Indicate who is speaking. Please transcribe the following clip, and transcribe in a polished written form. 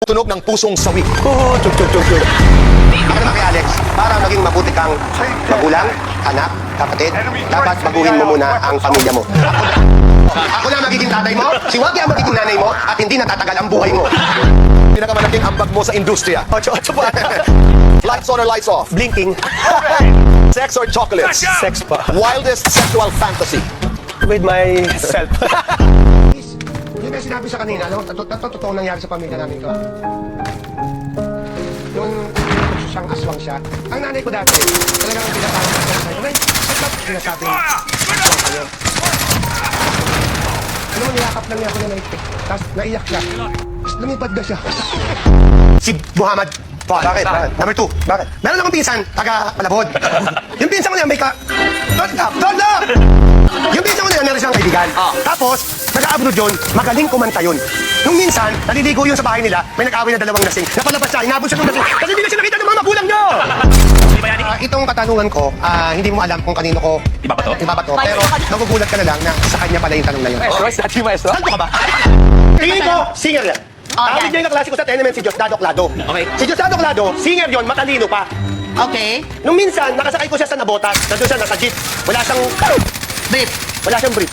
Speaker 1: Tunog ng pusong sawi.
Speaker 2: Chuk.
Speaker 3: Ako naman kay Alex, para maging mabuti kang magulang, anak, kapatid, dapat baguhin mo muna ang pamilya mo. Ako na magiging tatay mo, si Wagi ang magiging nanay mo, at hindi natatagal ang buhay mo.
Speaker 1: Pinakamalaking ambag mo sa industriya.
Speaker 2: Ocho pa.
Speaker 1: Lights on or lights off?
Speaker 2: Blinking.
Speaker 1: Sex or chocolates?
Speaker 2: Sex pa.
Speaker 1: Wildest sexual fantasy?
Speaker 2: With myself.
Speaker 3: Yung may sinabi sa kanina, alam mo, totoo nangyari sa pamilya namin to. Yung siyang aswang siya, ang nanay ko dati, talagang pinatawag ko sa sa'yo, ba't sinasabing aswang kayo? Ano mo, niyakap lang niya ako na naipit. Tapos naiyak siya. Tapos lumipad na siya. Si Muhammad.
Speaker 2: Bakit?
Speaker 3: Number 2.
Speaker 2: Bakit?
Speaker 3: Meron akong pinsan, taga Palabod. Yung pinsan ko niya, may ka... Don't up! Yung pinsan ko niya, meron siyang kaibigan. Tapos, nag-abroad yun, magaling kumanta yun. Nung minsan, naliligo yun sa bahay nila, may nag-away na dalawang lasing. Napalabas siya, inabot siya ng lasing. Kasi hindi na siya nakita ng mga magulang nyo! Itong katanungan ko, hindi mo alam kung kanino ko ibabato. Pero magugulat ka na lang na sa kanya pala yung tanong na yun.
Speaker 2: Maestro, maestro.
Speaker 3: Salto ka ba? Tingin ko, singer yan. Amin niya yung kaklase ko sa tenement si Diosdado Clado.
Speaker 2: Okay.
Speaker 3: Si Diosdado Clado, singer yon, matalino pa.
Speaker 4: Okay.
Speaker 3: Nung minsan, nakasakay ko siya sa nabotas, nandun siya nasa jeep. Wala siyang...
Speaker 4: Brief.
Speaker 3: Wala siyang brief.